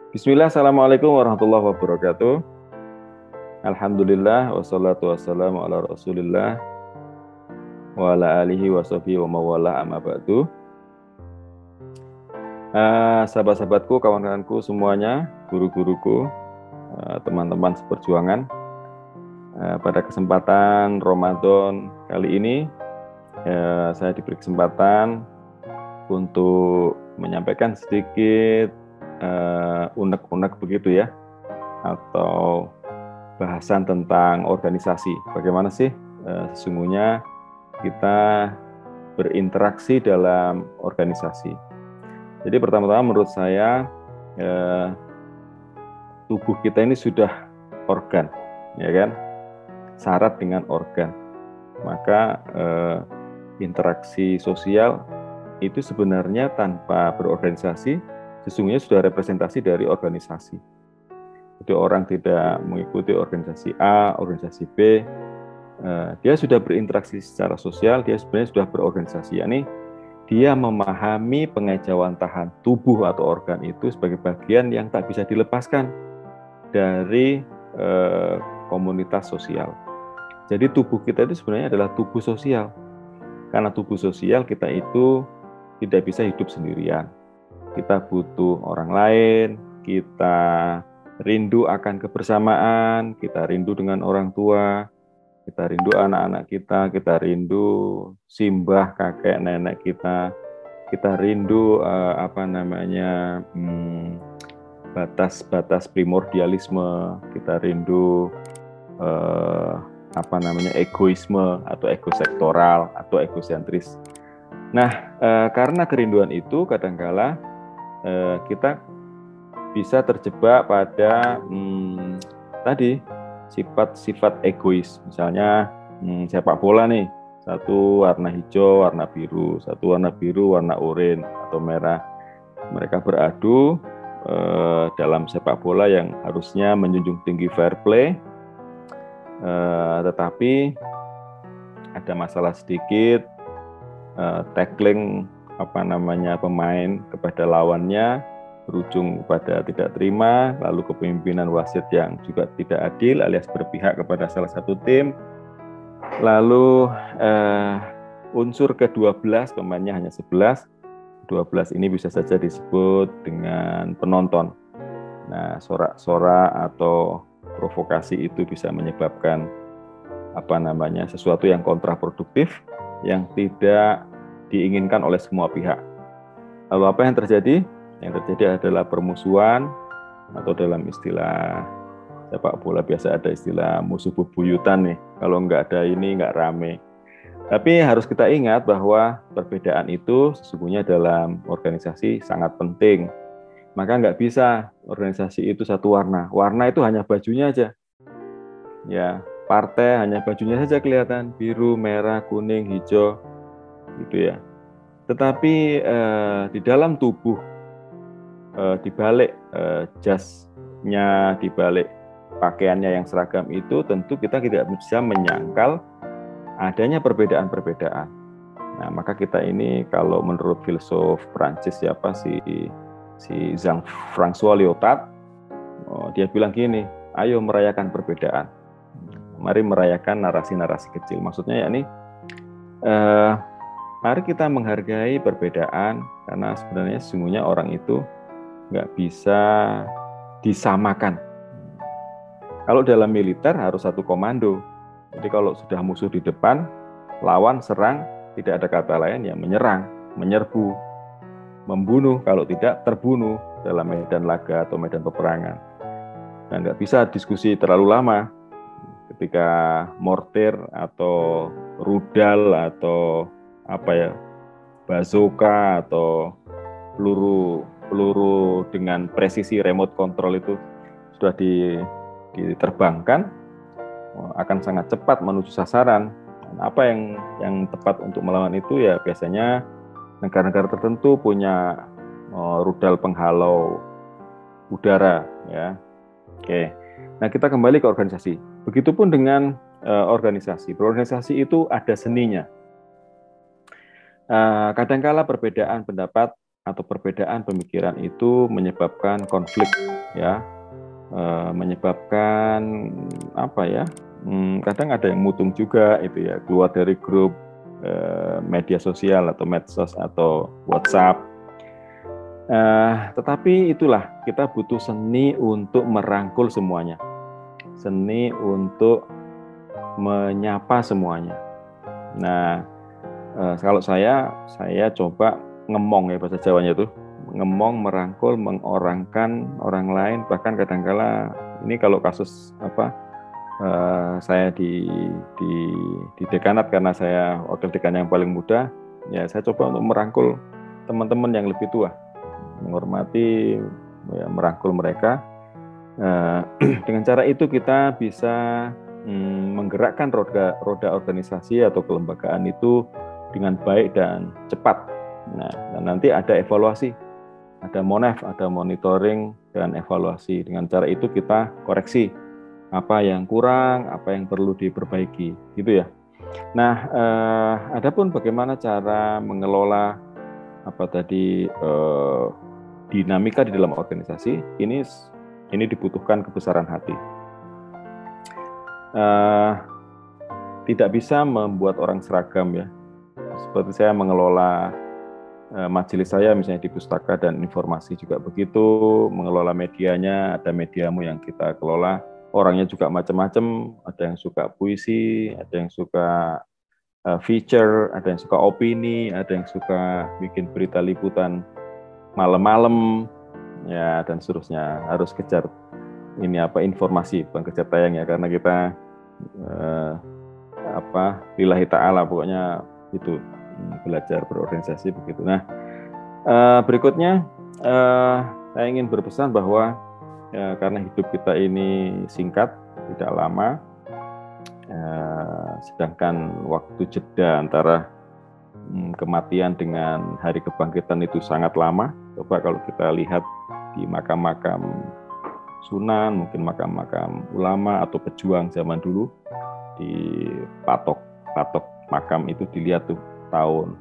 Bismillah, Assalamualaikum warahmatullahi wabarakatuh. Alhamdulillah, wassalatu wassalamu ala rasulillah, wa ala alihi wa sahbihi wa mawalah amma ba'du. Sahabat-sahabatku, kawan-kawanku semuanya, guru-guruku, teman-teman seperjuangan. Pada kesempatan Ramadan kali ini, saya diberi kesempatan untuk menyampaikan sedikit unek-unek begitu ya, atau bahasan tentang organisasi. Bagaimana sih sesungguhnya kita berinteraksi dalam organisasi. Jadi pertama-tama menurut saya tubuh kita ini sudah organ, ya kan? Syarat dengan organ. Maka interaksi sosial itu sebenarnya tanpa berorganisasi sesungguhnya sudah representasi dari organisasi. Jadi orang tidak mengikuti organisasi A, organisasi B, dia sudah berinteraksi secara sosial, dia sebenarnya sudah berorganisasi, yakni dia memahami pengejauhan tubuh atau organ itu sebagai bagian yang tak bisa dilepaskan dari komunitas sosial. Jadi tubuh kita itu sebenarnya adalah tubuh sosial. Karena tubuh sosial kita itu tidak bisa hidup sendirian. Kita butuh orang lain, kita rindu akan kebersamaan, kita rindu dengan orang tua, kita rindu anak-anak kita rindu simbah kakek nenek kita rindu batas-batas primordialisme, kita rindu egoisme atau egosektoral atau egosentris. Nah, karena kerinduan itu kadangkala kita bisa terjebak pada tadi sifat-sifat egois. Misalnya sepak bola nih, satu warna hijau, warna biru, satu warna biru, warna oranye atau merah. Mereka beradu dalam sepak bola yang harusnya menjunjung tinggi fair play, tetapi ada masalah sedikit, tackling pemain kepada lawannya berujung pada tidak terima, lalu kepemimpinan wasit yang juga tidak adil alias berpihak kepada salah satu tim, lalu unsur ke-12 pemainnya hanya 11, 12 ini bisa saja disebut dengan penonton. Nah, sorak-sorak atau provokasi itu bisa menyebabkan sesuatu yang kontraproduktif yang tidak diinginkan oleh semua pihak. Lalu apa yang terjadi? Yang terjadi adalah permusuhan, atau dalam istilah sepak bola biasa ada istilah musuh bebuyutan nih. Kalau nggak ada ini nggak rame. Tapi harus kita ingat bahwa perbedaan itu sesungguhnya dalam organisasi sangat penting. Maka nggak bisa organisasi itu satu warna. Warna itu hanya bajunya aja. Ya, partai hanya bajunya saja kelihatan, biru, merah, kuning, hijau, gitu ya. Tetapi di dalam tubuh, di balik jasnya, di balik pakaiannya yang seragam itu, tentu kita tidak bisa menyangkal adanya perbedaan-perbedaan. Nah, maka kita ini kalau menurut filsuf Prancis si Jean-François Lyotard, dia bilang gini, ayo merayakan perbedaan. Mari merayakan narasi-narasi kecil. Maksudnya yakni mari kita menghargai perbedaan, karena sebenarnya sesungguhnya orang itu nggak bisa disamakan. Kalau dalam militer harus satu komando. Jadi kalau sudah musuh di depan, lawan serang, tidak ada kata lain ya menyerang, menyerbu, membunuh, kalau tidak terbunuh dalam medan laga atau medan peperangan. Dan nggak bisa diskusi terlalu lama. Ketika mortir atau rudal atau bazooka atau peluru dengan presisi remote control itu sudah diterbangkan, akan sangat cepat menuju sasaran. Apa yang tepat untuk melawan itu ya biasanya negara-negara tertentu punya rudal penghalau udara ya. Oke. Nah, kita kembali ke organisasi. Begitupun dengan organisasi. Berorganisasi itu ada seninya. Kadangkala perbedaan pendapat atau perbedaan pemikiran itu menyebabkan konflik, ya, menyebabkan apa ya? Kadang ada yang mutung juga itu ya, keluar dari grup media sosial atau medsos atau WhatsApp. Tetapi itulah, kita butuh seni untuk merangkul semuanya, seni untuk menyapa semuanya. Nah, kalau saya coba ngemong, ya bahasa Jawanya itu, ngemong, merangkul, mengorangkan orang lain. Bahkan kadangkala ini kalau kasus saya di dekanat, karena saya wakil dekan yang paling muda, ya saya coba untuk merangkul teman-teman yang lebih tua, menghormati, ya, merangkul mereka. Dengan cara itu kita bisa menggerakkan roda organisasi atau kelembagaan itu dengan baik dan cepat. Nah, dan nanti ada evaluasi, ada monef, ada monitoring dan evaluasi. Dengan cara itu kita koreksi apa yang kurang, apa yang perlu diperbaiki, gitu ya. Nah, adapun bagaimana cara mengelola dinamika di dalam organisasi, ini dibutuhkan kebesaran hati. Tidak bisa membuat orang seragam, ya. Seperti saya mengelola majelis saya misalnya di Pustaka dan Informasi juga begitu, mengelola medianya, ada mediamu yang kita kelola, orangnya juga macam-macam, ada yang suka puisi, ada yang suka feature, ada yang suka opini, ada yang suka bikin berita liputan malam-malam, ya, dan seterusnya. Harus kejar informasi, bukan kejar tayang, ya, karena kita lillahi ta'ala, pokoknya itu belajar berorganisasi begitu. Nah, berikutnya saya ingin berpesan bahwa karena hidup kita ini singkat, tidak lama, sedangkan waktu jeda antara kematian dengan hari kebangkitan itu sangat lama. Coba kalau kita lihat di makam-makam Sunan, mungkin makam-makam ulama atau pejuang zaman dulu, di patok makam itu dilihat tuh, tahun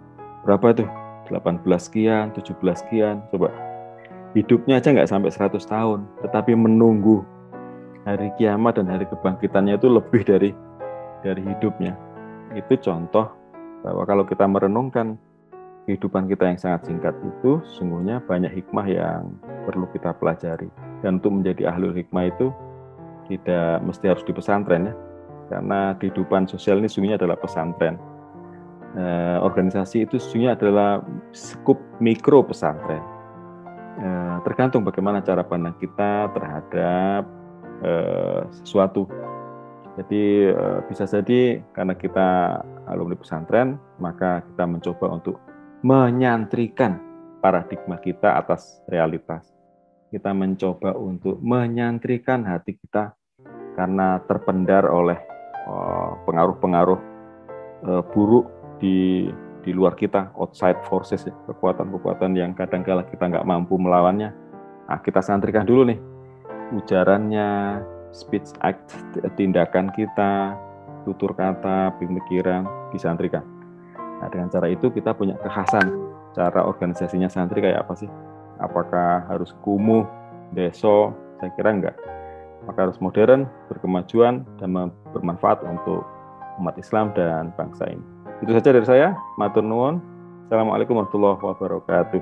berapa tuh, 18 sekian, 17 sekian, coba. Hidupnya aja nggak sampai 100 tahun, tetapi menunggu hari kiamat dan hari kebangkitannya itu lebih dari hidupnya. Itu contoh bahwa kalau kita merenungkan kehidupan kita yang sangat singkat itu, sungguhnya banyak hikmah yang perlu kita pelajari. Dan untuk menjadi ahli hikmah itu tidak mesti harus di pesantren, ya, karena kehidupan sosial ini sungguhnya adalah pesantren. Organisasi itu sesungguhnya adalah skup mikro pesantren. Tergantung bagaimana cara pandang kita terhadap sesuatu. Jadi bisa jadi karena kita alumni pesantren, maka kita mencoba untuk menyantrikan paradigma kita atas realitas. Kita mencoba untuk menyantrikan hati kita karena terpendar oleh pengaruh-pengaruh buruk di luar kita, outside forces, ya, kekuatan-kekuatan yang kadang-kala kita nggak mampu melawannya. Nah, kita santrikan dulu nih, ujarannya, speech act, tindakan kita, tutur kata, pemikiran, disantrikan. Nah, dengan cara itu kita punya kekhasan. Cara organisasinya santri kayak apa sih? Apakah harus kumuh, deso? Saya kira enggak. Maka harus modern, berkemajuan, dan bermanfaat untuk umat Islam dan bangsa ini. Itu saja dari saya. Matur nuwun. Assalamualaikum warahmatullahi wabarakatuh.